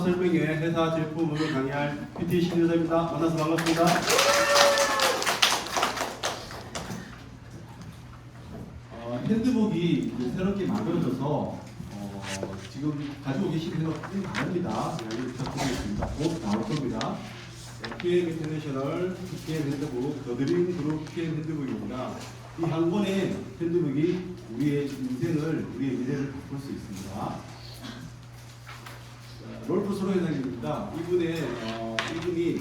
설명회 회사 제품을 강의할 PT 신유섭입니다. 만나서 반갑습니다. 핸드북이 이제 새롭게 만들어져서 지금 가지고 계신 핸드북 꽤 많습니다. 이야기를 부탁드리겠습니다. 곧 나올 겁니다. PM 인터내셔널 PM 핸드북 더드림 그룹 PM 핸드북입니다. 이 한 권의 핸드북이 우리의 인생을, 우리의 미래를 바꿀 수 있습니다. 롤프 소로 회장입니다. 이분이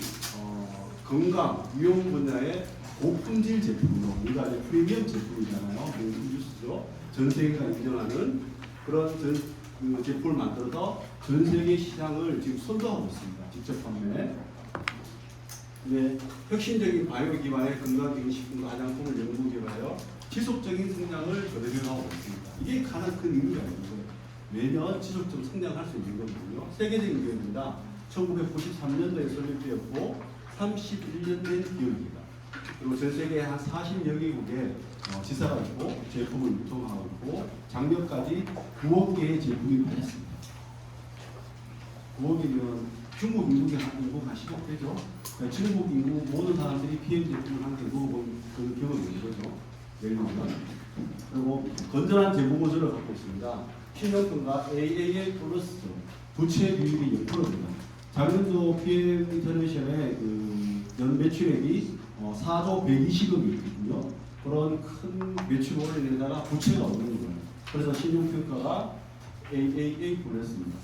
건강, 미용 분야의 고품질 제품으로, 우리가 이제 프리미엄 제품이잖아요. 뉴스죠. 전 세계가 인정하는 그런 그 제품을 만들어서 전 세계 시장을 지금 선도하고 있습니다. 직접 판매. 네, 혁신적인 바이오 기반의 건강기능식품과 화장품을 연구 개발하여 지속적인 성장을 거듭해가고 있습니다. 이게 가장 큰 의미가 있는 거예요. 매년 지속적으로 성장할 수 있는 거거든요. 세계적인 기업입니다. 1993년도에 설립되었고 31년 된 기업입니다. 그리고 전 세계 한 40여 개국에 지사가 있고 제품을 유통하고 있고 작년까지 9억 개의 제품이 팔렸습니다. 9억이면 중국 인구 한 10억 되죠. 그러니까 중국 인구 모든 사람들이 PM 제품을 한 개 먹어본 그런 경험이 있는 거죠. 예를 들면. 그리고 건전한 재무 구조를 갖고 있습니다. 신용평가 AAA 플러스 부채 비율이 0%입니다. 작년도 PM 인터내셔널의 연 매출액이 4조 120억이 있거든요. 그런 큰 매출을 내다가 부채가 없는 거예요. 그래서 신용평가가 AAA 플러스입니다.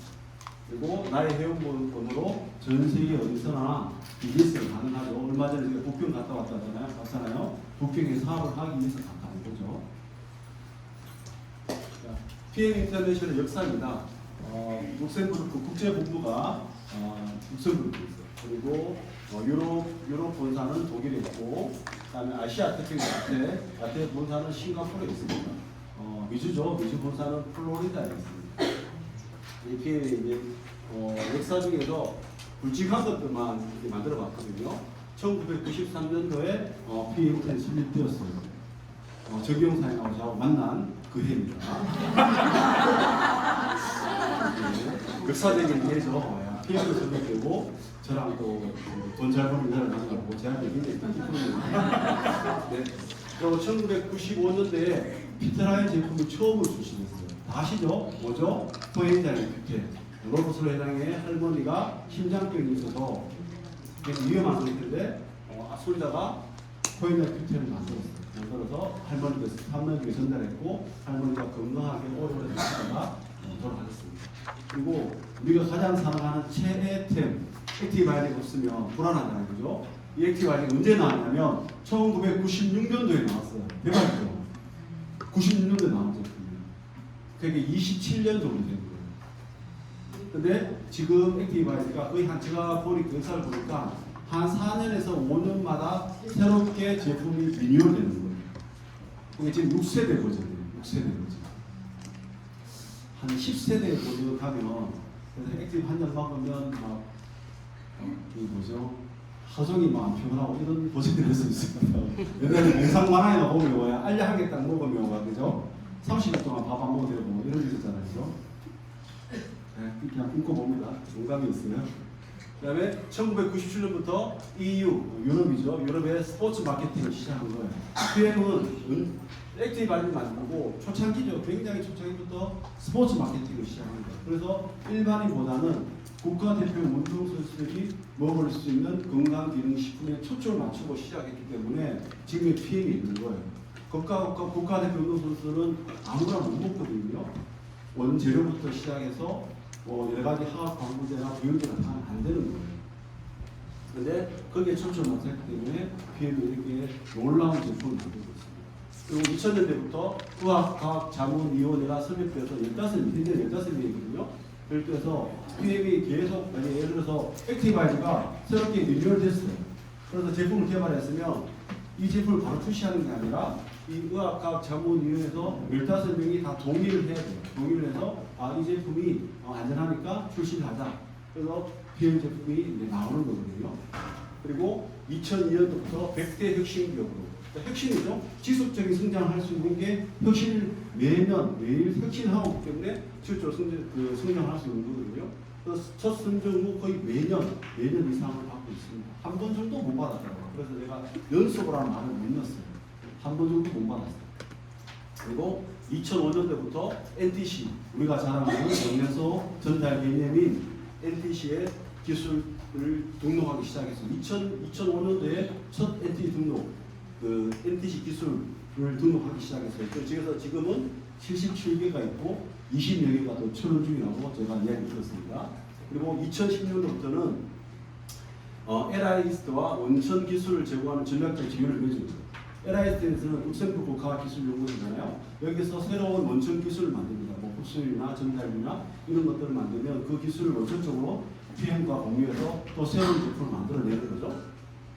그리고 나의 회원번호로 전 세계 어디서나 비즈니스가 가능하죠. 얼마 전에 제가 북경 갔다 왔잖아요. 북경에 사업을 하기 위해서 갔다 온 거죠. PM 인터내셔널 역사입니다. 룩셈부르크 국제본부가 룩셈부르크에 있어요. 그리고 유럽 본사는 독일에 있고, 그다음에 아시아 태평양 아태 본사는 싱가포르에 있습니다. 미주죠. 미주 본사는 플로리다에 있습니다. 이 PM의 이제 역사 중에서 굵직한 것들만 이렇게 만들어봤거든요. 1993년도에 PM 인터넷이 설립되었어요. 적용사에 나오자고 만난 그 해입니다. 네, 역사적인 해죠. PM도 설립되고 저랑 또 돈 잘 버는 여자를 만나고 제한테 굉장히 뜻깊은 네. 그리고 1995년도에 피트라인 제품을 처음으로 출시했어요. 다 아시죠? 뭐죠? 포행자의 피트. 로버스로 회장의 할머니가 심장병이 있어서 되게 위험한 상태인데 소리다가 포행자 피트를 만들어서 할머니께서 3년 뒤에 전달했고 할머니가 건강하게 오래오래 사시다가 돌아가셨습니다. 그리고 우리가 가장 사랑하는 최애템 액티바이오가 없으면 불안하잖아요. 그죠? 이 액티바이오가 언제 나왔냐면 1996년도에 나왔어요. 대박이죠? 96년도에 나온 제품이에요. 그게 27년 정도 된 거예요. 근데 지금 액티바이오가 거의 제가 역사를 보니까 한 4년에서 5년마다 새롭게 제품이 리뉴얼되는 거예요. 이게 지금 6세대 버전이에요. 6세대 버전. 한 10세대 버전 가면 그래서 액티브 한 잔 먹으면 막 하성이 막 피곤하고 이런 버전이 될 수 있습니다. 옛날에 영상 만화에나 보면 알약 한 개 딱 먹으면 그죠? 30일 동안 밥 안 먹어도 되고 이런 게 있었잖아요. 그죠? 네, 그냥 꿈꿔봅니다. 농담이었어요. 그 다음에 1997년부터 EU, 유럽이죠. 유럽의 스포츠 마케팅을 시작한 거예요. PM은 액티바이오를 만들고 초창기죠. 굉장히 초창기부터 스포츠 마케팅을 시작한 거예요. 그래서 일반인보다는 국가대표 운동선수들이 먹을 수 있는 건강기능식품에 초점을 맞추고 시작했기 때문에 지금의 PM이 있는 거예요. 국가대표 운동선수는 아무나 못 먹거든요. 원재료부터 시작해서 여러 가지 화학 방부제나 비율제가 다 안 되는 거예요. 그런데 거기에 초점을 맞췄기 때문에 PM이 이렇게 놀라운 제품을 만들고 있습니다. 그리고 2000년대부터 의학과학자문위원회가 설립돼서 15명, 현재 15명이거든요. 그래서 PM이 계속, 예를 들어서 액티바이오가 새롭게 리뉴얼 됐어요. 그래서 제품을 개발했으면 이 제품을 바로 출시하는 게 아니라 이 의학과학자문위원회에서 15명이 다 동의를 해야 돼요. 동의를 해서 이 제품이 안전하니까 출시를 하자. 그래서 PM 제품이 이제 나오는 거거든요. 그리고 2002년도부터 100대 혁신기업으로 혁신이죠. 지속적인 성장을 할 수 있는 게 혁신을 매일 혁신을 하고 있기 때문에 지속적으로 성장을 할 수 있는 거거든요. 첫 선정 후 거의 매년 이상을 받고 있습니다. 한 번 정도 못 받았다고요. 그래서 제가 연속으로라는 말을 못 넣었어요. 한 번 정도 못 받았어요. 그리고 2005년도부터 NTC, 우리가 자랑하는 정면소 전달 개념인 NTC의 기술을 등록하기 시작했어요. 2005년도에 첫 NTC 등록, 그 NTC 기술을 등록하기 시작했어요. 그래서 지금은 77개가 있고 20여 개가 더 출원 중이라고 제가 이야기 들었습니다. 그리고 2010년도부터는 LIST와 원천 기술을 제공하는 전략적 지원을 맺어요. LIST에서는 룩셈부르크 국가기술연구소잖아요. 여기서 새로운 원천 기술을 만듭니다. 뭐 흡수율이나 전달이나 이런 것들을 만들면 그 기술을 원천적으로 PM과 공유해서 또 새로운 제품을 만들어내는 거죠.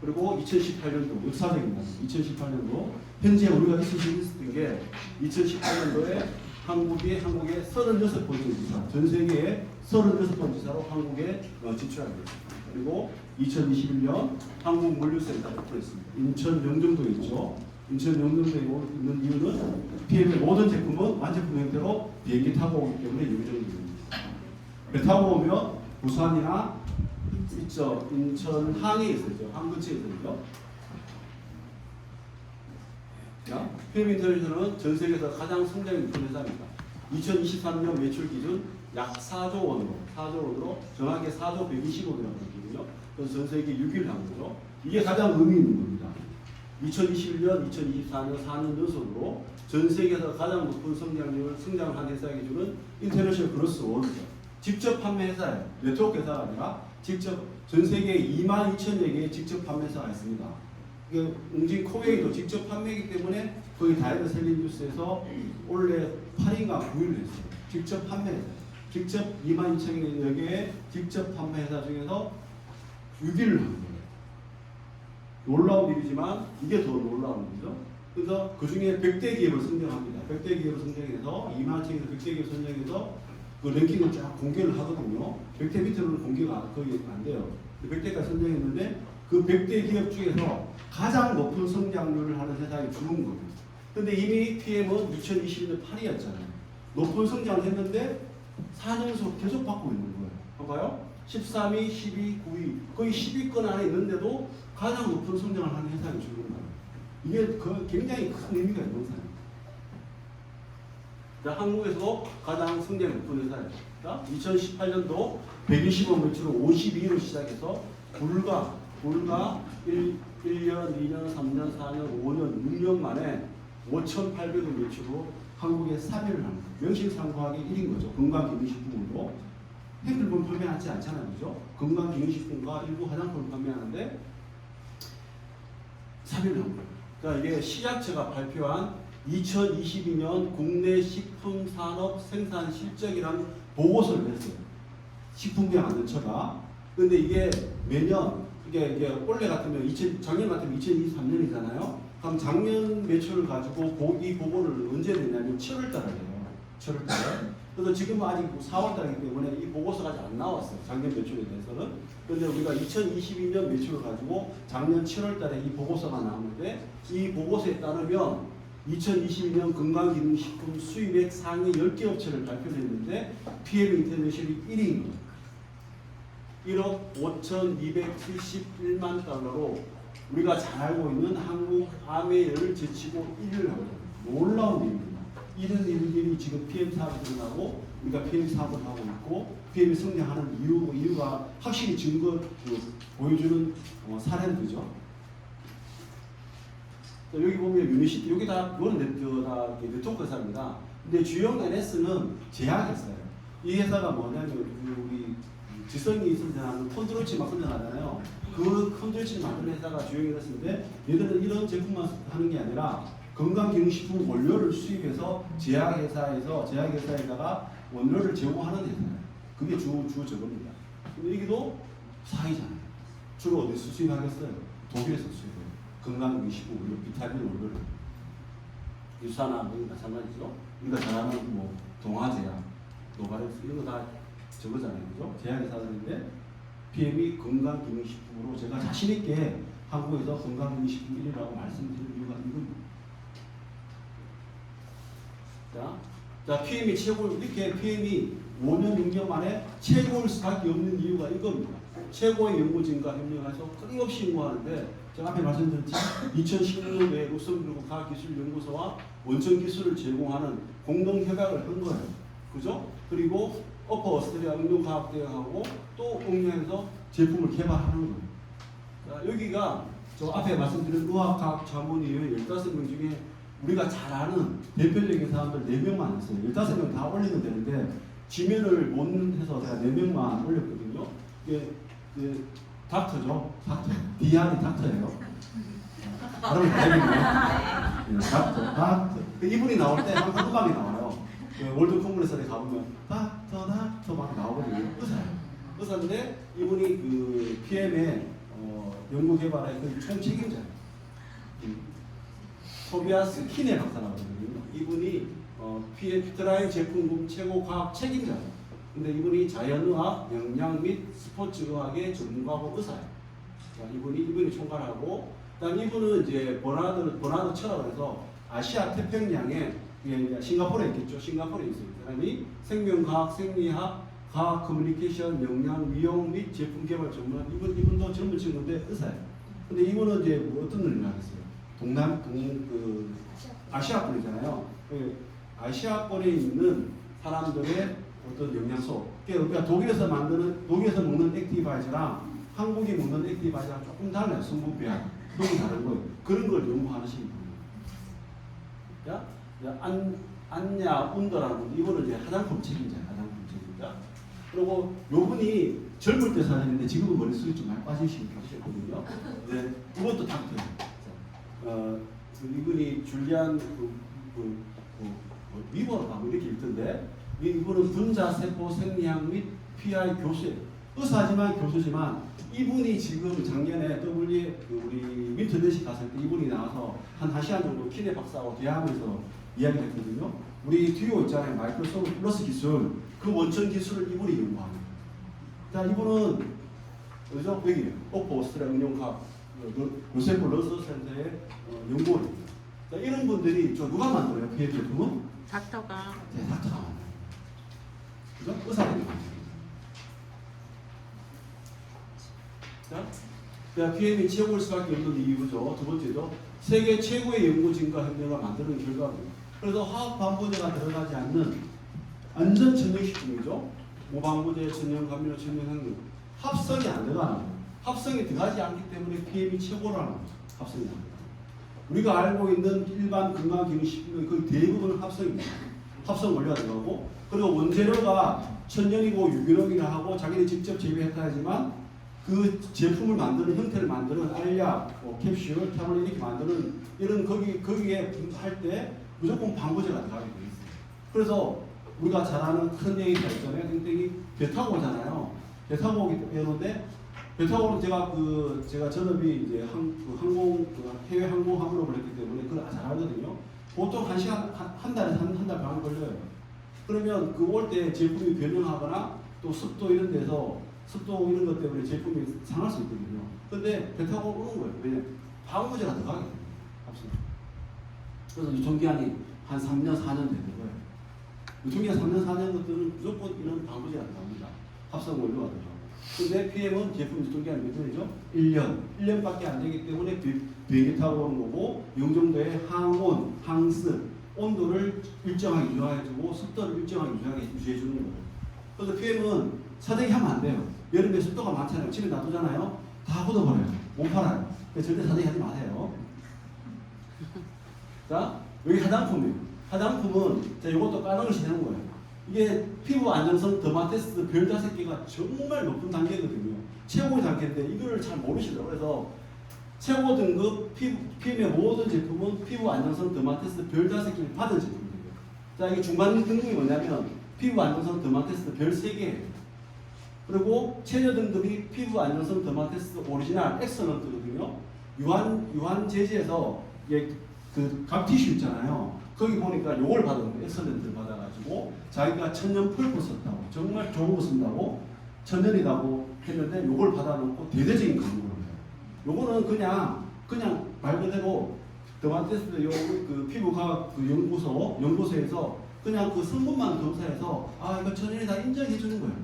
그리고 2018년도 역사적입니다. 2018년도 현재 우리가 있을 수 있었던 게 2018년도에 한국의 36번째 지사, 전 세계의 36번째 지사로 한국에 진출하게 됐습니다. 그리고 2021년 한국물류센터 오픈했습니다. 인천 영종도에 있죠. 인천 영종도에 있는 이유는 PM의 모든 제품은 완제품 형태로 비행기 타고 오기 때문에 유명입니다. 배 타고 오면 부산이나 있죠. 인천 항에 있었죠. 항 근처에 있었죠. PM 인터내셔널은 전 세계에서 가장 성장이 높은 회사입니다. 2023년 매출 기준 약 4조 원으로 정확하게 4조 120억이라고 하거든요. 그래서 전 세계 6위를 한 거죠. 이게 가장 의미 있는 겁니다. 2021년, 2024년 4년 연속으로 전 세계에서 가장 높은 성장을 한 회사에게 주는 인터내셔널 그로스 어워드죠. 직접 판매 회사예요. 네트워크 회사가 아니라 직접 전 세계에 22,000여 개의 직접 판매 회사가 있습니다. 웅진 코웨이도 직접 판매이기 때문에 거기 다이어트 셀린뉴스에서 올해 8인가 9위를 했어요. 직접 판매 회사. 직접 22,000여 개의 직접 판매 회사 중에서 6위를 한 거예요. 놀라운 일이지만 이게 더 놀라운 거죠. 그래서 그 중에 100대 기업을 선정합니다. 100대 기업을 선정해서 22,000에서 100대 기업 선정해서 그 랭킹을 쫙 공개를 하거든요. 100대 밑으로는 공개가 거의 안 돼요. 100대까지 선정했는데 그 100대 기업 중에서 가장 높은 성장률을 하는 회사에 주는 거예요. 근데 이미 PM은 2021년 8위였잖아요. 높은 성장을 했는데 4년속 계속 받고 있는 거예요. 봐봐요. 13위, 12위, 9위 거의 10위권 안에 있는데도 가장 높은 성장을 하는 회사에 주는 거예요. 이게 굉장히 큰 의미가 있는 회사입니다. 한국에서도 가장 성장이 높은 회사예요. 2018년도 120억 매출로 52위로 시작해서 불과 1년, 2년, 3년, 4년, 5년, 6년 만에 5,800억 매출로 한국에 3위를 합니다. 명실상부하게 1인 거죠. 건강기능식품으로. 햄들분 판매하지 않잖아요. 그죠? 건강기능식품과 일부 화장품을 판매하는데 3위를 합니다. 그러니까 이게 식약처가 발표한 2022년 국내 식품산업 생산 실적이라는 보고서를 냈어요. 식품기업안전처가. 근데 이게 매년 이게 올해 같으면 작년 같으면 2023년이잖아요. 그럼 작년 매출을 가지고 이 보고를 언제 내냐면 7월달에 해요. 7월달에. 그래서 지금은 아직 4월달이기 때문에 이 보고서가 아직 안 나왔어요. 작년 매출에 대해서는. 그런데 우리가 2022년 매출을 가지고 작년 7월달에 이 보고서가 나오는데 이 보고서에 따르면 2022년 건강기능식품 수입액 상위 10개 업체를 발표했는데 PM 인터내셔널이 1위인 거예요. 1억 5,271만 달러로 우리가 잘 알고 있는 한국 아메이를 제치고 1위를 하고 있습니다. 놀라운 일입니다. 이런 일들이 지금 PM 사업에 일어나고 우리가 PM 사업을 하고 있고 PM이 성장하는 이유가 확실히 보여주는 사례들이죠. 여기 보면 유니시티, 여기 이거는 네트워크 회사입니다. 근데 주요 NS는 제약회사예요. 이 회사가 뭐냐면 우리 지성이 선전하는 콘드로치 막 선전하잖아요. 그 콘드로치를 만드는 회사가 주요 NS인데 얘들은 이런 제품만 하는 게 아니라 건강기능식품 원료를 수입해서 제약회사에다가 원료를 제공하는 회사예요. 그게 주 저겁니다. 근데 여기도 사이잖아요. 주로 어디서 수입하겠어요? 독일에서 수입해요. 건강기능식품 원료, 비타민 원료를. 유산화 뭐 마찬가지죠. 우리가 잘 아는 뭐 동아제약, 노바렉스 이런 거 다 저거잖아요. 그죠? 제약회사들인데 PM이 건강기능식품으로 제가 자신있게 한국에서 건강기능식품 1위라고 말씀드리는 이유가 이겁니다. 자, PM이 최고, 이렇게 PM이 5년 6년 만에 최고일 수밖에 없는 이유가 이겁니다. 최고의 연구진과 협력해서 끊임없이 연구하는데 제가 앞에 말씀드렸지 2016년에 룩셈부르크 과학기술연구소와 원천기술을 제공하는 공동협약을 한 거예요. 그죠? 그리고 어퍼 오스트리아 응용과학대학하고 또 응용해서 제품을 개발하는 거예요. 자, 여기가 저 앞에 말씀드린 의학과학 자문위원 15명 중에 우리가 잘 아는 대표적인 사람들 4명만 있어요. 15명 다 올리면 되는데 지면을 못 해서 제가 4명만 올렸거든요. 이게 그 닥터죠. 닥터. DR이 닥터예요. 발음이 다르네요. 닥터. 이분이 나올 때 항상 음악이 나와요. 월드 콩그레스에 가보면 닥터 막 나오거든요. 의사인데 이분이 그 PM의 연구 개발의 그 총책임자예요. 토비아스 키네 박사라거든요. 이분이 PM 드라이 제품군 최고 과학 책임자예요. 근데 이분이 자연의학, 영양 및 스포츠의학의 전문가고 의사예요. 자, 이분이 총괄하고, 그다음 이분은 이제 버나드 처라고 해서 아시아 태평양에 싱가포르에 있겠죠. 싱가포르에 있어요. 그다음이 생명과학, 생리학, 과학 커뮤니케이션, 영양, 미용 및 제품 개발 전문. 이분도 젊은 친구인데 의사예요. 근데 이분은 이제 뭐 어떤 일을 하겠어요? 아시아권이잖아요. 아시아권에 있는 사람들의 어떤 영양소, 그러니까 독일에서 먹는 액티바이저랑 한국이 먹는 액티바이저랑 조금 달라요. 성분 배합, 너무 다른 거예요. 그런 걸 연구하시는 분이에요. 안야 운더라는 분, 이거는 이제 화장품 책임자. 그리고 요분이 젊을 때 사진인데 지금은 머릿속이 좀 많이 빠지셨거든요. 네, 이것도 닥터예요. 이분이 줄리안 위버가 이렇게 읽던데 이분은 분자세포 생리학 및 PI 교수예요. 의사지만 교수지만 이분이 지금 작년에 우리 민트넷이 갔을 때 이분이 나와서 한 1시간 정도 키네 박사하고 대화하면서 이야기를 했거든요. 우리 듀오 있잖아요. 마이크로소프트 플러스 기술 그 원천 기술을 이분이 연구합니다. 자, 이분은 그죠? 여기 오퍼 오스트리아 응용과학 요세프 러스 센터의 연구원입니다. 자, 이런 분들이 누가 만들어요? PF 제품은? 닥터가. 네, 닥터가 만들어요. 그죠? 의사들이 만들어요. 자, PM이 최고일 수밖에 없는 이유죠. 두 번째죠. 세계 최고의 연구진과 협력을 만드는 결과입니다. 그래서 화학 반부제가 들어가지 않는 완전 천연식품이죠. 모방부제, 천연감미료, 천연향료. 합성이 안 들어가는 거예요. 합성이 들어가지 않기 때문에 PM이 최고라는 거죠. 합성이 안 들어가는 거예요. 우리가 알고 있는 일반 건강기능식품의 거의 대부분 합성입니다. 합성 원료가 들어가고, 그리고 원재료가 천연이고 유기농이라 하고 자기들이 직접 재배했다 하지만 그 제품을 만드는 형태를 만드는 알약, 캡슐, 탑을 이렇게 만드는 이런 거기에 할 때 무조건 방부제가 들어가게 돼 있어요. 그래서 우리가 잘 아는 큰 얘기가 있잖아요. 땡땡이 배 타고 오잖아요. 배 타고 오는데 배 타고 오는 제가 전업이 이제 해외 항공 항공업을 했기 때문에 그걸 잘 알거든요. 보통 한 달에 한 달 반 걸려요. 그러면 그 올 때 제품이 변형하거나 또 습도 이런 데서 습도 이런 것 때문에 제품이 상할 수 있거든요. 근데 배 타고 오는 거예요. 왜냐? 방부제가 들어가게 됩니다. 그래서 유통기한이 한 3년, 4년 되는 거예요. 유통기한 3년, 4년 것들은 무조건 이런 방부제가 들어갑니다. 합성 원료가 들어가고. 근데 PM은 제품 유통기한이 몇 년이죠? 1년. 1년밖에 안 되기 때문에 비행기 타고 오는 거고, 이 정도의 항온, 항습, 온도를 일정하게 유지해주고, 습도를 일정하게 유지해주는 거예요. 그래서 PM은 사대기 하면 안 돼요. 여름에 습도가 많잖아요. 집에 놔두잖아요. 다 굳어버려요. 못 팔아요. 절대 사대기 하지 마세요. 자, 여기 화장품이에요. 화장품은 이것도 까놓으시 되는 거예요. 이게 피부 안정성 더마테스트 별 5개가 정말 높은 단계거든요. 최고의 단계인데 이걸 잘 모르시더라고요. 그래서 최고 등급 PM의 모든 제품은 피부 안정성 더마테스트 별 5개를 받은 제품이에요. 자, 이게 중간 등급이 뭐냐면 피부 안정성 더마테스트 별 3개예요. 그리고 최저 등급이 피부 안정성 더마테스트 오리지널 엑설런트거든요. 유한 재질에서 그 갑티슈 있잖아요. 거기 보니까 요걸 받은 거예요. 엑설런트를 받아가지고 자기가 천연 펄프 썼다고 정말 좋은 거 쓴다고 천연이라고 했는데 요걸 받아놓고 대대적인 광고를 해요. 요거는 그냥 말 그대로 더마테스트 그 피부과학 그 연구소에서 그냥 그 성분만 검사해서 이거 천연이 다 인정해 주는 거예요.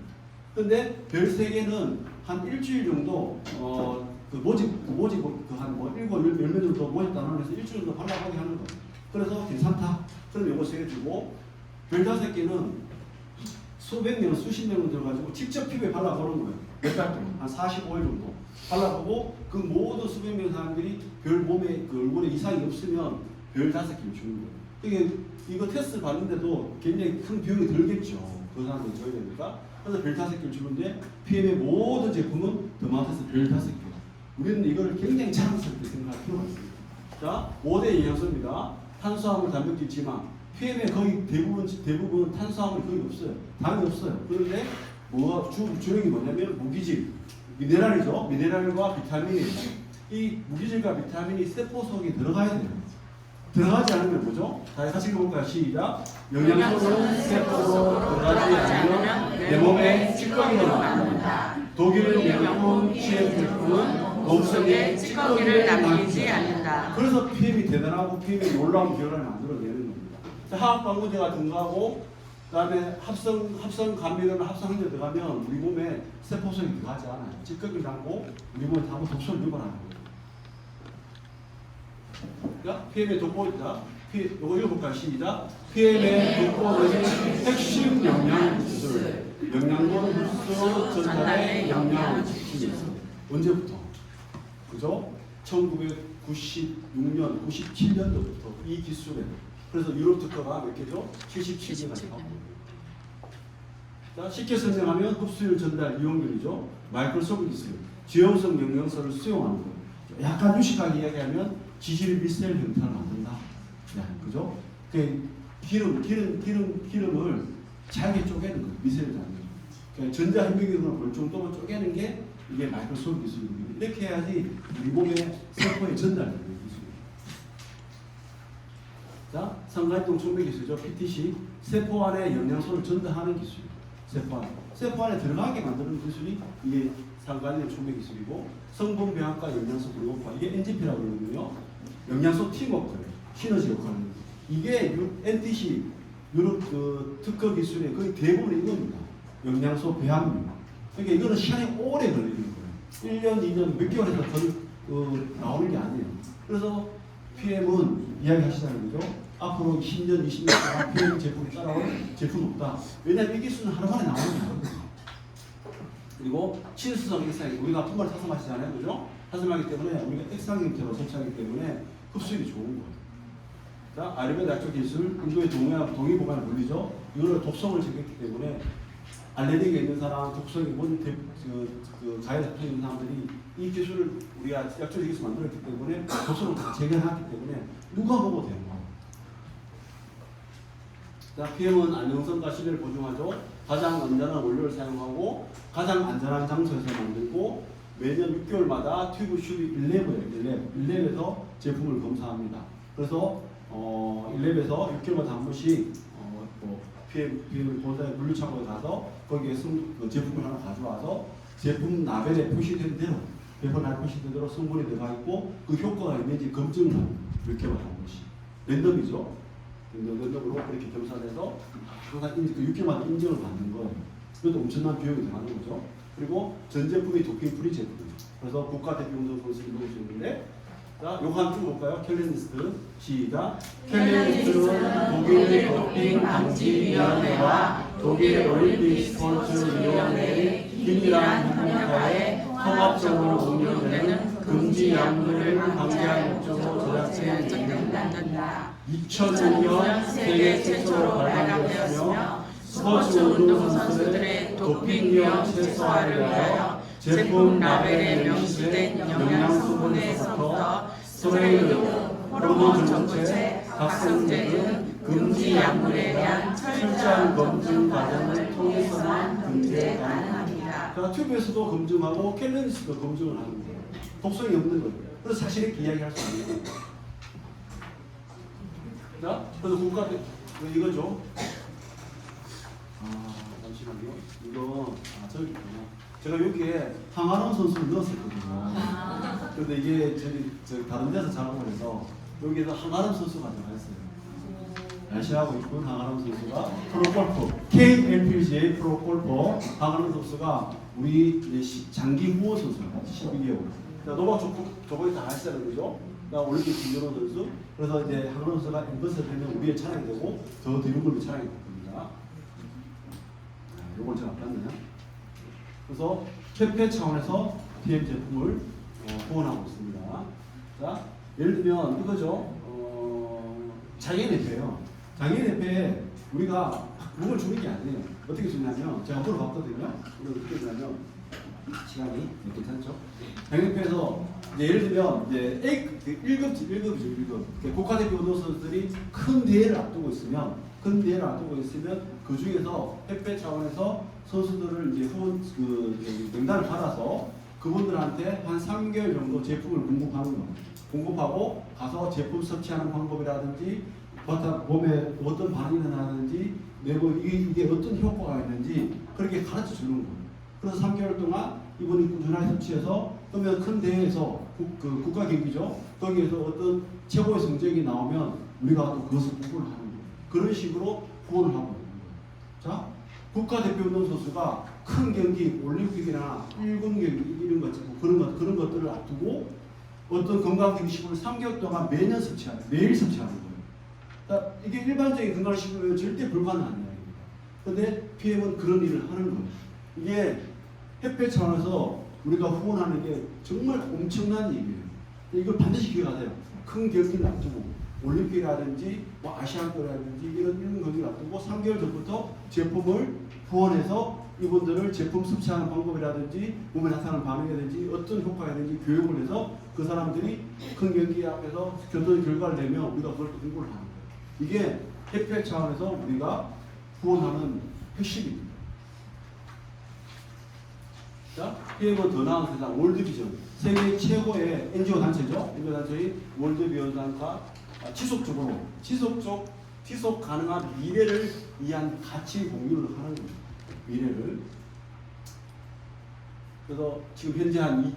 근데 별 3개는 한 일주일 정도 그 모집 그한뭐 7, 10명 정도 모집 단원에서 일주일 정도 발라보게 하는 거예요. 그래서 괜찮다. 그럼 요거 3개 주고 별 5개는 수백 명, 수십 명을 들어가지고 직접 피부에 발라보는 거예요. 몇 달 동안 한 45일 정도 발라보고 그 모든 수백 명 사람들이 별 몸에 그 얼굴에 이상이 없으면 별 5개를 주는 거예요. 이게 이거 테스트 받는데도 굉장히 큰 비용이 들겠죠. 그 사람들 줘야 되니까. 그래서 별 5개를 주는데 PM의 모든 제품은 더마테스 별 5개. 우리는 이걸 굉장히 자랑스럽게 생각할 필요가 있습니다. 자, 5대 영양소입니다. 탄수화물, 단백질, 지방. PM의 거의 대부분 탄수화물이 거의 없어요. 당이 없어요. 그런데 주력이 뭐냐면 무기질, 미네랄이죠. 미네랄과 비타민이에요. 이 무기질과 비타민이 세포 속에 들어가야 돼요. 들어가지 않으면 뭐죠? 다 같이 읽어볼까요? 시작. 영양소는 세포로 들어가지 않으면 내 몸에 찌꺼기를 만든다. 독일 명품 CF 제품은 몸속에 찌꺼기를 남기지 않는다. 그래서 PM이 대단하고 PM이 놀라운 결과를 만들어내는 겁니다. 화학방부제가 등가하고 그다음에 합성 감미료나 합성 항제 들어가면 우리 몸에 세포 속에 들어가지 않아요. 찌꺼기를 남고 우리 몸에 다고 독소를 유발하는 거예요. 자, PM의 독보자. 이거 읽어볼까요? 시작. PM의 독보는 핵심 영양기술. 영양분 흡수 전달의 영양을 지키기 위해서. 언제부터? 그죠? 1996년, 97년도부터 이 기술에. 그래서 유럽 특허가 몇 개죠? 77개가 나옵니다. 자, 쉽게 설명하면 흡수율 전달 이용률이죠. 마이크로소프트 기술. 지용성 영양소를 수용하는 거예요. 약간 유식하게 이야기하면 지질 미셀 형태를 만든다. 네, 그죠? 그 기름을 잘게 쪼개는 거예요. 미셀을 잡는. 그러니까 전자현미경으로 볼 정도로 쪼개는 게 이게 마이크로소프트 기술입니다. 이렇게 해야지 우리 몸에 세포에 전달되는 기술이에요. 자, 상가이동 촉매 기술이죠. PTC. 세포 안에 영양소를 전달하는 기술이에요. 세포 안에 들어가게 만드는 기술이 이게 상가이동 촉매 기술이고, 성분병합과 영양소 분호흡과 이게 NGP라고 그러거든요. 영양소 팀워크예요. 시너지 역할을. 이게 NTC 유럽 그 특허 기술의 거의 대부분이 이겁니다. 영양소 배합류. 그러니까 이거는 시간이 오래 걸리는 거예요. 1년, 2년, 몇 개월에서 나오는 게 아니에요. 그래서 PM은 이야기하시자는 거죠. 앞으로 10년, 20년 동안 PM 제품이 따라올 제품 없다. 왜냐하면 이 기술은 하루 만에 나오는 게 아니거든요. 그리고 친수성 액상이 우리가 분말을 타서 마시잖아요, 그죠? 타서 마시기 때문에 우리가 액상 형태로 섭취하기 때문에 흡수율이 좋은 거예요. 자, 아르베 약초 기술, 인도의 동의 보관을 물리죠. 이거를 독성을 제거했기 때문에 알레르기가 있는 사람, 독성이 모든 가해에 잡혀 있는 사람들이 이 기술을 우리가 약초 기술 만들었기 때문에 독성을 다 제거해놨기 때문에 누가 먹어도 돼요. 자, PM은 안정성과 신뢰를 보증하죠. 가장 안전한 원료를 사용하고 가장 안전한 장소에서 만들고 매년 6개월마다 튜브 슈비 1랩에서 제품을 검사합니다. 그래서 1랩에서 6개월마다 한 번씩 PM을 본사에 물류창고에 가서 거기에 그 제품을 하나 가져와서 제품 라벨에 표시된 대로 배포 날 표시된 대로 성분이 들어가 있고 그 효과가 있는지 검증을 합니다. 6개월마다 한 번씩. 랜덤이죠. 랜덤으로 그렇게 검사해서 항상 그 6개월마다 인정을 받는 거예요. 그것도 엄청난 비용이 들어가는 거죠. 그리고 전 제품이 도핑 프리 제품이에요. 그래서 국가 대표용도 선수를 넣을 수 있는데, 자, 요거 한번 쭉 볼까요? 캘린리스트 시작. 캘린리스트는 독일 도핑 방지위원회와 독일 올림픽 스포츠위원회의 긴밀한 협력하에 통합적으로 운영되는 금지 약물을 방지할 목적으로 제작된다. 2006년 세계 최초로 발간되었으며 스포츠 운동 선수들의 도핑 위험 최소화를 위하여 제품 라벨에 명시된 영양소분에서부터 스테로이드, 호르몬 정체, 각성제 등 금지 약물에 대한 철저한 검증 과정을 통해서만 금지 가능합니다. 그러니까 튜브에서도 검증하고 캘린리스트도 검증을 하는 거예요. 독성이 없는 거예요. 그래서 사실 이렇게 이야기할 수 있는 거예요. 자, 그래서 국가 이거죠. 잠시만요. 이거 저기 있구나. 제가 여기에 황아름 선수를 넣었었거든요. 그런데 이게 저기 다른 데서 작업을 해서 여기에서 황아름 선수가 들어가 있어요. 날씬하고 이쁜 황아름 선수가 프로골프 KLPGA 프로골퍼 황아름 선수가 우리 이제 장기 후보 선수입니다. 12개월. 노박 저번에 다 하시잖아요, 그죠? 올림픽 김연호 선수. 그래서 이제 황아름 선수가 엠버스를 되면 우리의 차량이 되고 더 드리블의 차량이 될 겁니다. 요걸 제가 봤네요. 그래서 협회 차원에서 PM 제품을 후원하고 있습니다. 자, 예를 들면 이거죠. 장애인협회예요. 장애인협회에 우리가 그걸 주는 게 아니에요. 어떻게 주냐면 제가 물어봤거든요. 어떻게 주냐면 시간이 괜찮죠? 장애인협회에서 예를 들면 이제 1급이죠. 국가대표 운동선수들이 큰 대회를 앞두고 있으면 그 중에서 협회 차원에서 선수들을 이제 후원 명단을 받아서 그분들한테 한 3개월 정도 제품을 공급하는 겁니다. 공급하고 가서 제품 섭취하는 방법이라든지 몸에 어떤 반응이 나는지 내부 이게 어떤 효과가 있는지 그렇게 가르쳐 주는 거예요. 그래서 3개월 동안 이분이 꾸준하게 섭취해서 그러면 큰 대회에서 국가 경기죠. 거기에서 어떤 최고의 성적이 나오면 우리가 또 그것을 후원을 하는 거예요. 그런 식으로 후원을 하고 있는 거예요. 자, 국가대표 운동선수가 큰 경기, 올림픽이나 1군 경기 이런 그런 것들을 앞두고 어떤 건강기능식품을 3개월 동안 매일 섭취하는 거예요. 그러니까 이게 일반적인 건강식품은 절대 불가능한 이야기입니다. 그런데 PM은 그런 일을 하는 거예요. 이게 협회 차원에서 우리가 후원하는 게 정말 엄청난 얘기예요. 이걸 반드시 기억하세요. 큰 경기를 앞두고 올림픽이라든지 뭐 아시안컵이라든지 이런 경기를 앞두고 3개월 전부터 제품을 후원해서 이분들을 제품 섭취하는 방법이라든지 몸에 나타나는 반응이라든지 어떤 효과라든지 교육을 해서 그 사람들이 큰 경기 앞에서 어떤 결과를 내면 우리가 그걸 또 공부를 하는 거예요. 이게 협회 차원에서 우리가 후원하는 핵심입니다. 자, PM은 더 나은 세상 월드비전 세계 최고의 NGO 단체죠. NGO 단체의 월드비전과 지속 가능한 미래를 위한 가치 공유를 하는 거예요. 미래를. 그래서 지금 현재 한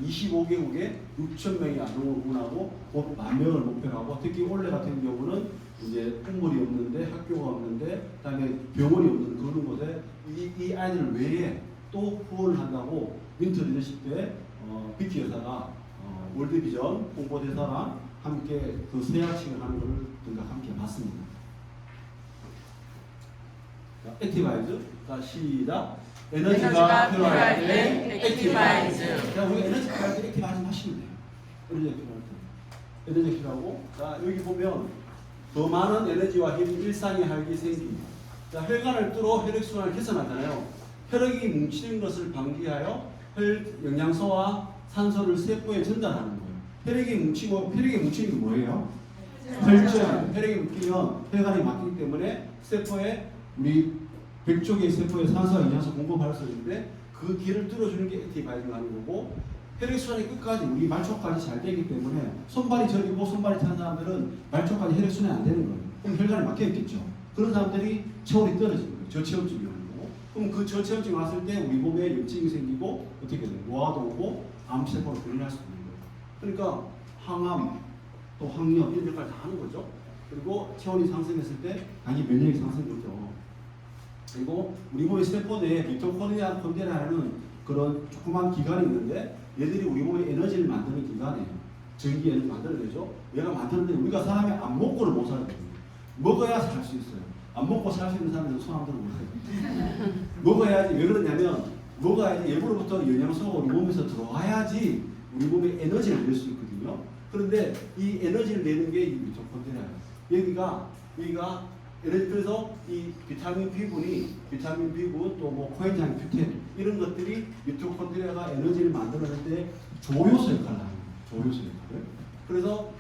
25개국에 6,000명이 아동을 후원하고 곧 10,000명을 목표로 하고 특히 올해 같은 경우는 이제 학물이 없는데 학교가 없는데 그다음에 병원이 없는 그런 곳에 이 아이들 외에 또 후원을 한다고 윈터 리더십 때 비키 여사가 월드비전 홍보대사랑 함께 그 세야식을 하는 것을 우리가 함께 봤습니다. 액티바이즈. 자, 시작. 에너지가 필요할 때 액티바이즈. 자, 우리 에너지 필요할 때 액티바이즈 하시면 돼요. 에너지 필요할 때. 에너지 필요하고. 자, 여기 보면 더 많은 에너지와 힘, 일상의 활기 생깁니다. 자, 혈관을 뚫어 혈액순환을 개선하잖아요. 혈액이 뭉치는 것을 방지하여 영양소와 산소를 세포에 전달하는 거예요. 혈액이 뭉치는 게 뭐예요? 혈전. 혈액이 뭉치면 혈관이 막히기 때문에 세포에 우리 100쪽의 세포에 산소와 영양소 공급할 수 있는데 그 길을 뚫어주는 게 액티바이징 하는 거고 혈액순환이 끝까지 우리 말초까지 잘 되기 때문에 손발이 저리고 손발이 차는 사람들은 말초까지 혈액순환이 안 되는 거예요. 그럼 혈관이 막혀 있겠죠. 그런 사람들이 체온이 떨어지는 거예요. 저체온증이 오는 거고. 그럼 그 저체온증이 왔을 때 우리 몸에 염증이 생기고 어떻게 돼요? 노화도 오고 암세포로 변할 수 있는 거예요. 그러니까 항암, 또 항염 이런 역할을 다 하는 거죠. 그리고 체온이 상승했을 때 당연히 면역이 상승되죠. 그리고 우리 몸의 세포 내에 미토콘드리아라는 그런 조그만 기관이 있는데 얘들이 우리 몸에 에너지를 만드는 기관이에요. 전기 에너지 만들어내죠. 얘가 만드는데 우리가 사람이 안 먹고는 못 살거든요. 먹어야 살 수 있어요. 안 먹고 살 수 있는 사람들은 손 안 들어보세요. 먹어야지. 왜 그러냐면 먹어야지 예부로부터 영양소가 우리 몸에서 들어와야지 우리 몸에 에너지를 낼 수 있거든요. 그런데 이 에너지를 내는 게 이 미토콘드리아예요. 여기가 그래서 이 비타민 B군 또 뭐 코엔자임 Q10 이런 것들이 미토콘드리아가 에너지를 만들어내는데 조효소 역할을 하는 거예요. 조효소 역할을. 그래서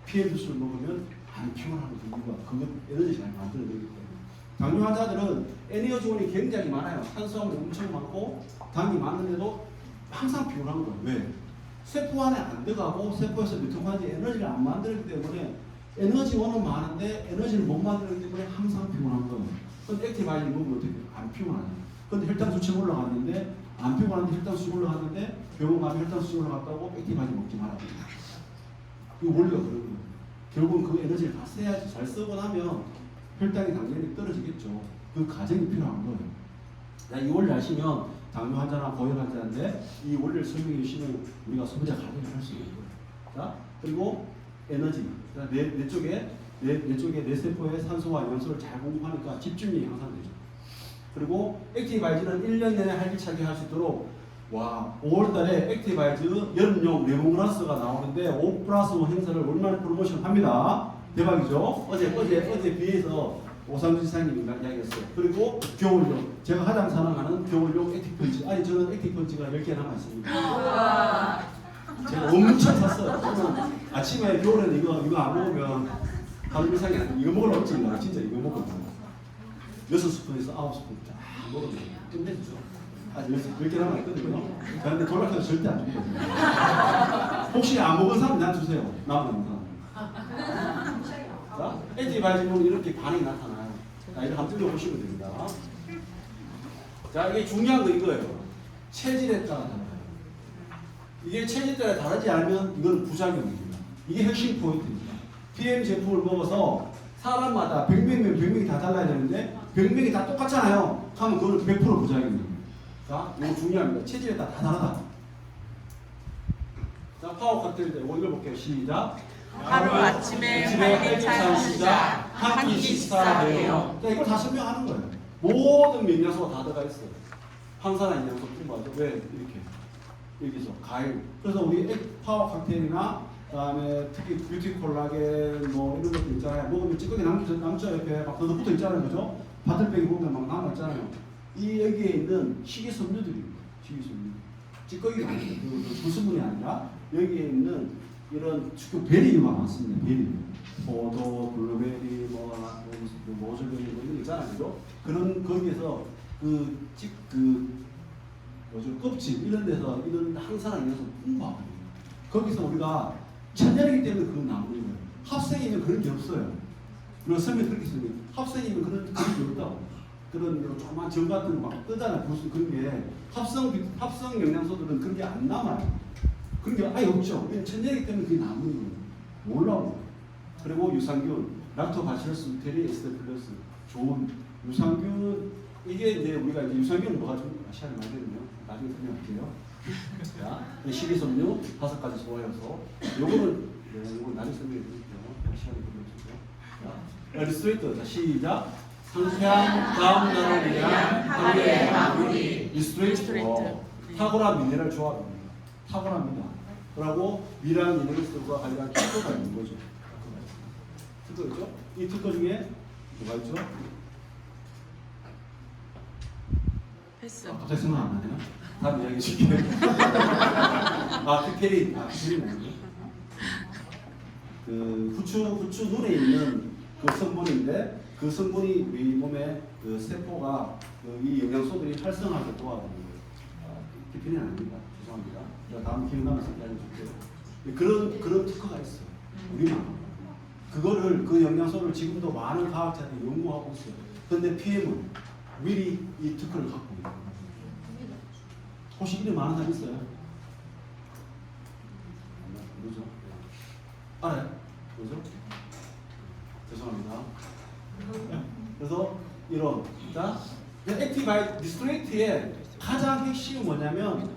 PM 주스를 먹으면 안 피곤하거든요. 그것 에너지 잘 만들어내기 때문에. 당뇨 환자들은 에너지원이 굉장히 많아요. 탄수화물이 엄청 많고 당이 많은데도 항상 피곤한 거예요. 왜? 세포 안에 안 들어가고 세포에서 미토콘드리아 에너지를 안 만들기 때문에 에너지원은 많은데 에너지를 못 만들기 때문에 항상 피곤한 거예요. 근데 액티바이징 먹으면 어떻게 안 피곤하냐. 근데 혈당 수치가 올라갔는데 안 피곤한데 혈당 수치가 올라갔는데 병원 가면 혈당 수치가 올라갔다고 액티바이징 먹지 말아야 돼요. 이 원리가 그런 거예요. 결국은 그 에너지를 다 써야지. 잘 쓰고 나면 혈당이 당연히 떨어지겠죠. 그 과정이 필요한 거예요. 자, 이 원리 아시면 당뇨 환자나 고혈 환자인데 이 원리를 설명해 주시면 우리가 소비자 관리를 할 수 있는 거예요. 자, 그리고 에너지. 뇌 쪽에 뇌세포의 산소와 영양소를 잘 공급하니까 집중력이 향상되죠. 그리고 액티바이즈는 1년 내내 활기차게 할 수 있도록 5월달에 액티바이즈 여름용 레몬그라스가 나오는데 5+5 행사를 얼마나 프로모션 합니다. 대박이죠? 어제 비해서 오상준 지사님이 이야기했어요. 그리고 겨울용, 제가 가장 사랑하는 겨울용 액티펀치. 아니 저는 액티펀치가 10개 남아있습니다. 제가 엄청 샀어요. 저는 아침에 겨울에는 이거 안 먹으면 하루 이상이 아니고 이거 먹으려고 찐다. 진짜 이거 먹거든요. 6스푼에서 9스푼 딱 먹으면 끝내주죠. 아직 10개 남아있거든요. 그런데 돌아가서 절대 안 주거든요. 혹시 안 먹은 사람 난 주세요. 남은 사람. 자, 액티바이즈는 이렇게 반응이 나타나요. 자, 이거 한번 뜯어보시면 됩니다. 자, 이게 중요한 거 이거예요. 체질에 따라 달라요. 이게 체질에 따라 다르지 않으면 이건 부작용입니다. 이게 핵심 포인트입니다. PM 제품을 먹어서 사람마다 100명이 다 달라야 되는데 100명이 다 똑같잖아요. 하면 그건 100% 부작용입니다. 자, 이거 중요합니다. 체질에 따라 다 다르다. 자, 파워 칵테일 때 읽어볼게요. 시작. 하루 아침에 활기찬 시작, 한 끼 식사하래요. 자, 이걸 다 설명하는 거예요. 모든 영양소가 다 들어가 있어요. 항산화 영양소 풍부하죠. 왜 이렇게 여기서 과일. 그래서 우리 파워 칵테일이나 그다음에 특히 뷰티 콜라겐 뭐 이런 것도 있잖아요. 먹으면 찌꺼기 남죠. 옆에 막 붙어 있잖아요, 그죠? 바들백이 보면 막 남아 있잖아요. 이 여기에 있는 식이섬유들입니다. 식이섬유. 찌꺼기가 아니에요. 그 불순물이 아니라 여기에 있는 이런 베리가 많습니다. 베리, 포도, 블루베리, 모슬베리 뭐 이런 거 있잖아요, 그죠? 그런 거기에서 껍질 이런 데서 이런 항산화 영양소 풍부하거든요. 거기서 우리가 천연이기 때문에 그건 나오는 거예요. 합성이면 그런 게 없어요. 우리가 설명 그렇게 쓰면 합성이면 그런 게 없다고. 그런 조그만 점 같은 거 막 뜨잖아요. 무슨 그런 게 합성 영양소들은 그런 게 안 남아요. 그런 게 아예 없죠. 천연이기 때문에 그게 남는 거예요. 몰라요. 그리고 유산균, 락토바실러스 우테리 에스테플러스 좋은 유산균. 이게 이제 우리가 이제 유산균은 뭐가 좀 시간이 많이 되거든요. 나중에 설명할게요. 자, 식이섬유 5가지 소화효소. 요거는 이거 나중에 설명해드릴게요. 시간이 걸려주세요. 리스트레이터. 자, 시작. 상쾌한 다음 날을 위한 하루의 마무리. 리스트레이터. 탁월한 미네랄 조합입니다. 탁월합니다. 그리고 미랑 미네랄들과 관련한 특허가 있는 거죠. 특허 있죠? 이 특허 중에 뭐가 있죠? 패스. 갑자기 생각 안 나네요. 다음 이야기 줄게요. 피페린. 피페린 뭐죠? 그 후추 눈에 있는 그 성분인데 그 성분이 우리 몸의 그 세포가 이 영양소들이 활성화를 도와주는 거예요. 피페린 아닙니다. 죄송합니다. 다음 기억나면서 알려줄게요. 그런 특허가 있어요. 우리만. 그거를 그 영양소를 지금도 많은 과학자들이 연구하고 있어요. 그런데 PM은 미리 이 특허를 갖고 있는 거예요. 혹시 이름 아는 사람 있어요? 뭐죠? 알아요? 뭐죠? 죄송합니다. 그래서 이런 자 액티바이 디스트레이트의 가장 핵심은 뭐냐면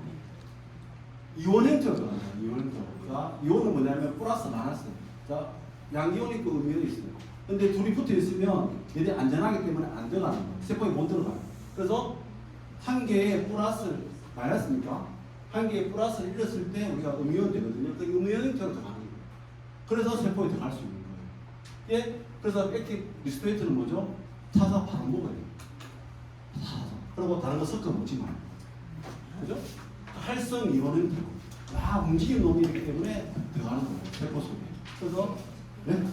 이온 형태가 이온 형태. 자, 이온은 뭐냐면 플러스 마이너스. 자, 양이온 있고 음이온 있어요. 근데 둘이 붙어 있으면 얘들이 안전하기 때문에 안 들어가는 거예요. 세포에 못 들어가요. 그래서 한 개의 플러스를 마이너스니까 한 개의 플러스를 잃었을 때 우리가 음이온 되거든요. 그 음이온 형태로 들어가는 거예요. 그래서 세포에 들어갈 수 있는 거예요. 예, 그래서 액티브 리스트레이트는 뭐죠? 타서 바로 먹어야 돼요. 타서. 그리고 다른 거 섞어 먹지 말고. 그죠? 활성 이온 형태고 막 움직이는 놈이기 때문에 들어가는 거예요. 세포 속에. 그래서 네?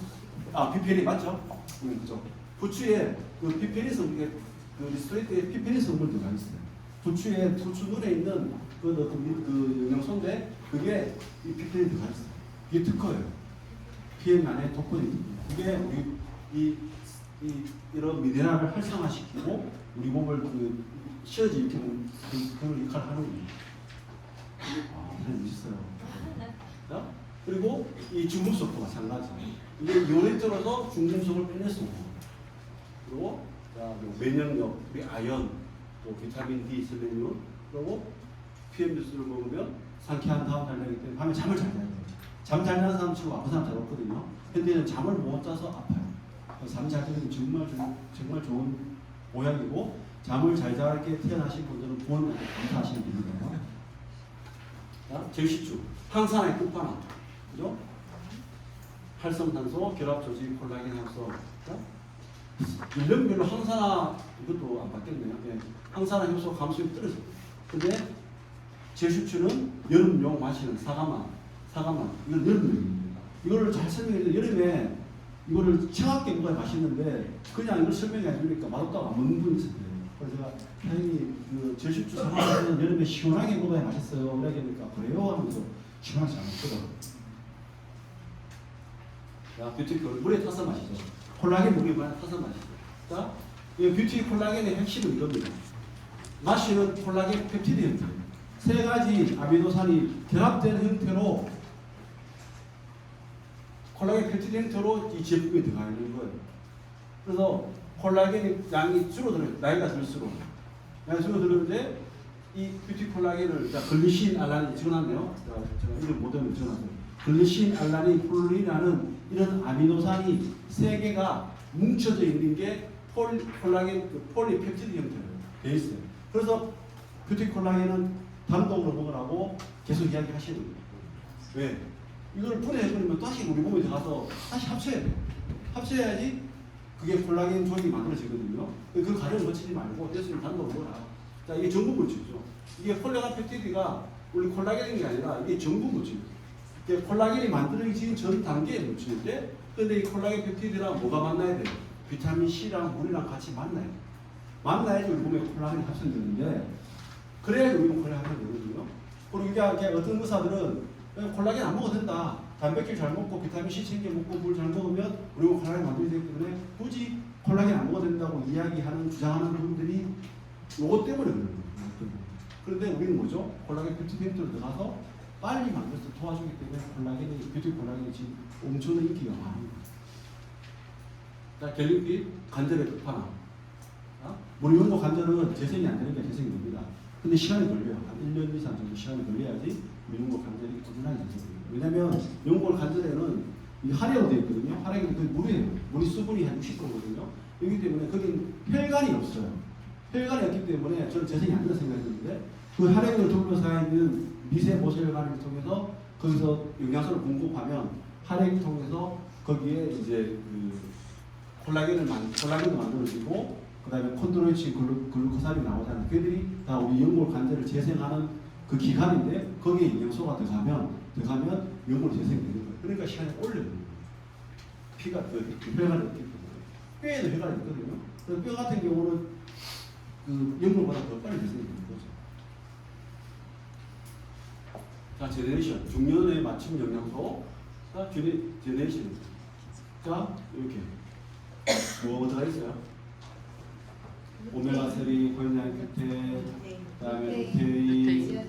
피페린 맞죠? 그죠? 부추에 그 피페린 성분, 그 리스트레이트에 피페린 성분 들어가 있어요. 부추에 부추 눈에 있는 그 영양소인데 그게 이 피페린 들어가 있어요. 이게 특허예요. PM 안에 독보입니다. 그게 우리 이런 미네랄을 활성화시키고 우리 몸을 그 시너지 일으키는 그런 역할을 하는 거예요. 네, 멋있어요. 자, 그리고 이 중금속도 마찬가지. 이게 이온에 들어서 중금속을 빼낼 수 있는 거예요. 그리고 면역력, 우리 아연, 또 비타민 D, selenium, 그리고 PM 뉴스를 먹으면 상쾌한 다음 날 되기 때문에 밤에 잠을 잘 자야 돼요. 잠 잘 자는 사람 치고 아픈 사람 잘 없거든요. 현대는 잠을 못 자서 아파요. 잠 잘 자는 게 정말 좋은 모양이고, 잠을 잘 자게 태어나신 분들은 부모님한테 감사하시는 분이에요. 제식주, 항산화의 끝판왕, 그죠? 활성탄소, 결합조직, 콜라겐 합성. 1년별로 항산화, 이것도 안 바뀌었네요. 예. 항산화 효소 감소율이 떨어져요. 근데 제식주는 여름용 마시는 사과맛, 이건 여름용입니다. 이거를 잘 설명해서 여름에 이거를 차갑게 먹어야 맛있는데 그냥 이걸 설명해 주니까 맛없다고 안 먹는 분이 있어요. 그래서 제가 사장님이 그 제식주 사과는 여름에 시원하게 먹어야 맛있어요. 이러니까 그래요 하면서 시원하지 않거든. 자, 뷰티콜 물에 타서 마시죠. 콜라겐 물에 타서 마시죠. 자, 이 뷰티 콜라겐의 핵심은 이겁니다. 마시는 콜라겐 펩티드 형태. 세 가지 아미노산이 결합된 형태로 콜라겐 펩티드 형태로 이 제품에 들어가 있는 거예요. 그래서 콜라겐의 양이 줄어들어요. 나이가 들수록. 양이 줄어드는데 이 뷰티 콜라겐을 글리신 알라닌 적어놨네요. 제가 이름 못 외우면 적어놨어요. 글리신 알라닌 폴린이라는 이런 아미노산이 세 개가 뭉쳐져 있는 게 콜라겐 폴리펩티드 형태로 되어 있어요. 그래서 뷰티 콜라겐은 단독으로 먹으라고 계속 이야기하시는 거예요. 왜? 이걸 분해해버리면 다시 우리 몸에 들어가서 다시 합쳐야 돼요. 합쳐야지 그게 콜라겐 조직이 만들어지거든요. 그 과정을 거치지 말고 됐으면 단독으로 먹어라. 자, 이게 전분 물질이죠. 이게 콜라겐 펩티드가 우리 콜라겐인 게 아니라 이게 전분 물질이에요. 콜라겐이 만들어진 전 단계의 물질인데, 근데 이 콜라겐 펩티드랑 뭐가 만나야 돼요? 비타민 C랑 물이랑 같이 만나야 돼요. 만나야지 우리 몸에 콜라겐이 합성되는데, 그래야지 우리 몸에 콜라겐이 되거든요. 그리고 이게 어떤 의사들은 콜라겐 안 먹어도 된다. 단백질 잘 먹고 비타민 C 챙겨 먹고 물 잘 먹으면 우리 몸에 콜라겐 만들어야 되기 때문에 굳이 콜라겐 안 먹어도 된다고 이야기하는, 주장하는 분들이 요것 때문에 그러는 거예요. 그런데 우리는 뭐죠? 콜라겐 펩티드 형태로 들어가서 빨리 만들어서 도와주기 때문에 콜라겐이, 뷰티 콜라겐이 지금 엄청난 인기가 많습니다. 자, 갤린핏 관절의 끝판왕. 우리 연고 관절은 재생이 안 되니까 재생이 됩니다. 근데 시간이 걸려요. 한 1년 이상 정도 시간이 걸려야지 우리 연고 관절이 꾸준하게 재생돼요. 왜냐면 연골 관절에는 이 할이라고 되어 있거든요. 할액이 그 물이에요. 물이 수분이 한 60%거든요. 여기 때문에 거긴 혈관이 없어요. 혈관이 없기 때문에 저는 재생이 안 된다고 생각했는데, 그 할액을 둘러싸여 있는 미세 모세혈관을 통해서 거기서 영양소를 공급하면 할액을 통해서 거기에 이제 그 콜라겐도 만들어지고, 그 다음에 콘드로이친 글루코산이 나오잖아요. 그들이 다 우리 연골 관절을 재생하는 그 기관인데, 거기에 영양소가 들어가면 연골이 재생되는 거예요. 그러니까 시간이 올려요. 피가 혈관이 있기 때문에. 뼈에도 혈관이 있거든요. 그래서 뼈 같은 경우는 그 연골보다 더 빨리 재생되는 거죠. 자, 제네레이션. 중년에 맞춤 영양소. 자, 제네레이션. 자, 이렇게. 뭐가 들어가 있어요? 오메가3, 고연양 규태, 그다음에 루테인,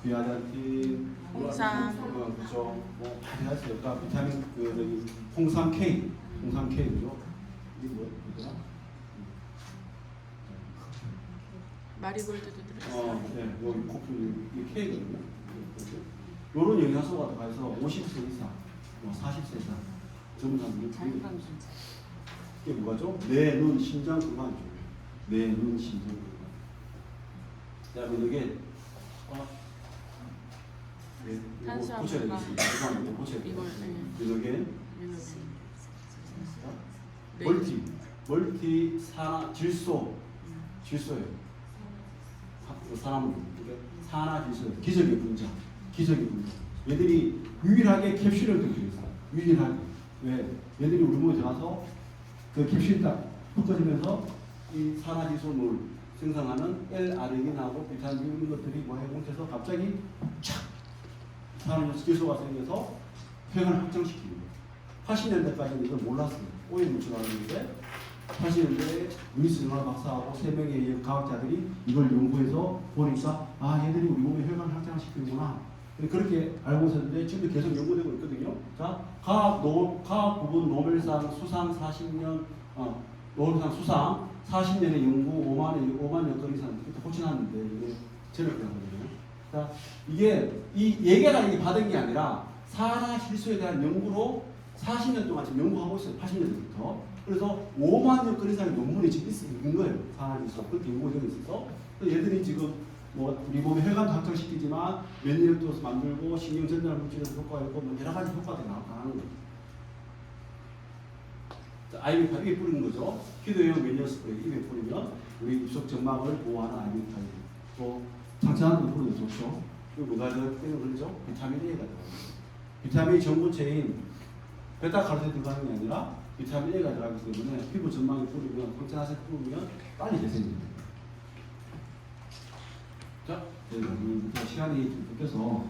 비아잔틴, 홍삼, 그렇죠. 뭐 많이 했어요. 그러니까 비타민 홍삼 K, 그죠? 이게 뭐야? 마리골드도 들어있어요. 네, 여기 코프 이 K거든요. 이런 영양소가 들어가서 50세 이상, 40세 이상 전부 다 자연감 이게 뭐가죠? 뇌, 눈, 심장, 근만 쪽이에요. 뇌, 눈, 심장, 근만. 그다음에 이게 이거 고쳐야 되겠습니다. 이거 고쳐야 돼요. 이게 멀티 산화 질소예요. 사람은 이게 산화 질소예요. 기저귀 분자. 얘들이 유일하게 캡슐을 들고 있어요. 유일하게. 왜? 얘들이 우리 몸에 들어가서 그 캡슐이 딱 붙어지면서 이 산화지소물 생성하는 L-아르기닌하고 비타민 이런 것들이 뭐에 뭉쳐서 갑자기 착 산화지소가 생겨서 혈관을 확장시키는 거예요. 80년대까지는 이걸 몰랐어요. 오해 물질하는데 80년대에 루이스 정말 박사하고 3명의 과학자들이 이걸 연구해서 보니까 얘들이 우리 몸에 혈관을 확장시키는구나. 그렇게 알고 있었는데 지금도 계속 연구되고 있거든요. 자, 과학 부분 노벨상 수상 40년 노동상 수상 40년의 연구 5만 여건 이상 그때 고쳐놨는데 이게 저력이라거든요. 자, 이게 이 예계가 이게 받은 게 아니라 산화 실수에 대한 연구로 40년 동안 지금 연구하고 있어요. 80년대부터. 그래서 5만 여건 이상의 논문이 지금 있는 거예요. 산화 실수 그렇게 연구되어 있어서 얘들이 지금 뭐 우리 몸에 혈관도 확장시키지만 면역력도 만들고 신경 전달 물질의 효과가 있고 뭐 여러 가지 효과들이 나타나는 거예요. 아이비파 입에 뿌리는 거죠. 피도형 면역 스프레이 입에 뿌리면 우리 입속 점막을 보호하는 아이비파. 또 상처하는 거 뿌리면 좋죠. 그리고 뭐가 들어가죠? 비타민 A가 들어가요. 비타민 전구체인 베타카로틴 들어가는 게 아니라 비타민 A가 들어가기 때문에 피부 점막에 뿌리면 상처나서 뿌리면 빨리 개선됩니다. 자, 시간이 좀 바뀌어서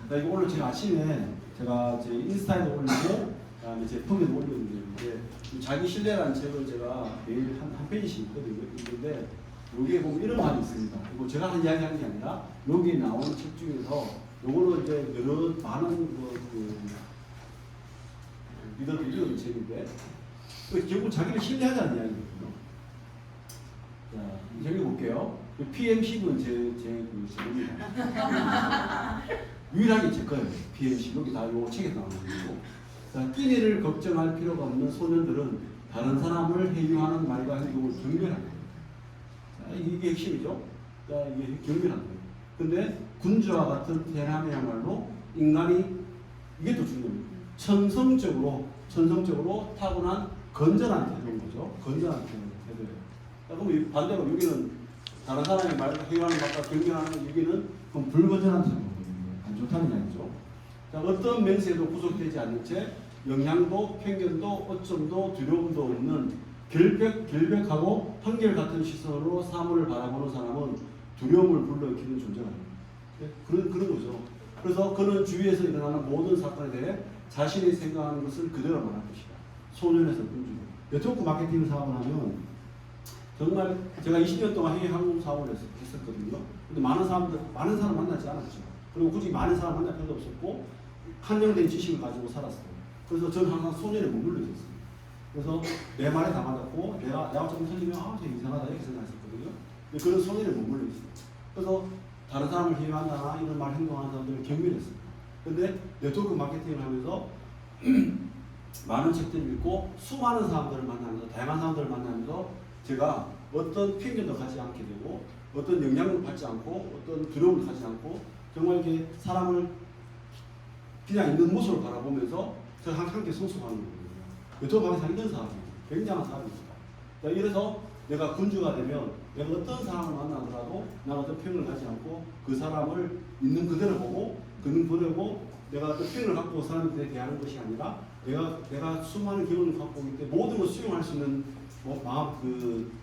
자, 이거 오늘 제가 아침에 제가 제 인스타에도 올리고 그다음에 제 폰에도 올렸는데 자기 신뢰라는 책을 제가 매일 한 페이지씩 있는데 여기에 보면 이런 말이 있습니다. 그리고 제가 한 이야기 하는 게 아니라 여기에 나오는 책 중에서 요거는 이제 여러 많은 리더들이 읽은 책인데 결국 자기를 신뢰하자는 이야기거든요. 자, 이제 읽어볼게요. PM10은 제 제목입니다. 유일하게 제 거예요. PM10 여기 다 요 책에 나오는 거고. 자, 끼니를 걱정할 필요가 없는 소년들은 다른 사람을 해유하는 말과 행동을 경멸합니다. 자, 이게 핵심이죠. 자, 이게 경멸합니다. 근데 군주와 같은 태남이야말로 인간이 이게 더 중요합니다. 천성적으로 타고난 건전한 태도인 거죠. 건전한 태도예요. 자, 그럼 반대로 여기는 다른 사람의 말과 해유하는 말과 경멸하는 여기는 그럼 불건전한 태도거든요. 안 좋다는 이야기죠. 자, 어떤 맹세도 구속되지 않는 채 영향도 편견도 어점도 두려움도 없는 결백하고 한결같은 시선으로 사물을 바라보는 사람은 두려움을 불러일으키는 존재가 됩니다. 그런 거죠. 그래서 그는 주위에서 일어나는 모든 사건에 대해 자신이 생각하는 것을 그대로 말할 것이다. 소년에서 군주. 네트워크 마케팅 사업을 하면 정말 제가 20년 동안 해외 항공 사업을 했었거든요. 근데 많은 사람 만나지 않았죠. 그리고 굳이 많은 사람 만날 필요도 없었고 한정된 지식을 가지고 살았어요. 그래서 저는 항상 소년에 머물러 있었어요. 그래서 내 말에 다 맞았고 내가 좀 틀리면 저 이상하다 이렇게 생각했었거든요. 근데 그런 소년에 머물러 있어요. 그래서 다른 사람을 희망한다나 이런 말 행동하는 사람들을 경멸했어요. 근데 네트워크 마케팅을 하면서 많은 책들을 읽고 수많은 사람들을 만나면서 다양한 사람들을 만나면서 제가 어떤 편견도 가지 않게 되고 어떤 영향을 받지 않고 어떤 두려움을 가지 않고 정말 이렇게 사람을 그냥 있는 모습을 바라보면서 제가 함께 성숙하는 거거든요. 네트워크 마케팅 이런 사람입니다. 굉장한 사람입니다. 이래서 내가 군주가 되면 내가 어떤 사람을 만나더라도 나는 어떤 편견을 가지 않고 그 사람을 있는 그대로 보고 그는 보내고 내가 어떤 편견을 갖고 사람들에 대하는 것이 아니라 내가 수많은 경험을 갖고 있기 때문에 모든 걸 수용할 수 있는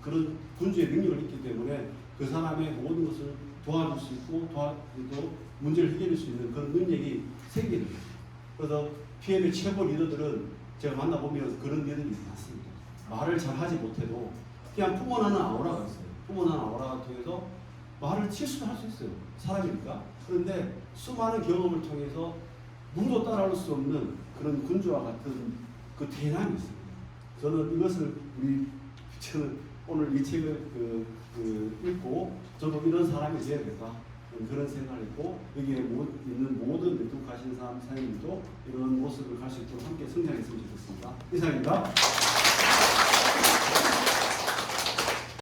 그런 군주의 능력을 있기 때문에 그 사람의 모든 것을 도와줄 수 있고 또 문제를 해결할 수 있는 그런 능력이 생기는 거예요. 그래서 PM의 최고 리더들은 제가 만나보면 그런 리더들이 많습니다. 말을 잘 하지 못해도 그냥 품어나는 아우라가 있어요. 품어나는 아우라가 통해서 말을 실수도 할 수 있어요. 사람이니까. 그런데 수많은 경험을 통해서 누구도 따라올 수 없는 그런 군주와 같은 그 대남이 있습니다. 저는 오늘 이 책을 읽고 저도 이런 사람이 되어야겠다. 그런 생각을 했고 여기에 있는 모든 네트워크 하시는 사장님도 이런 모습을 갈 수 있도록 함께 성장했으면 좋겠습니다. 이상입니다.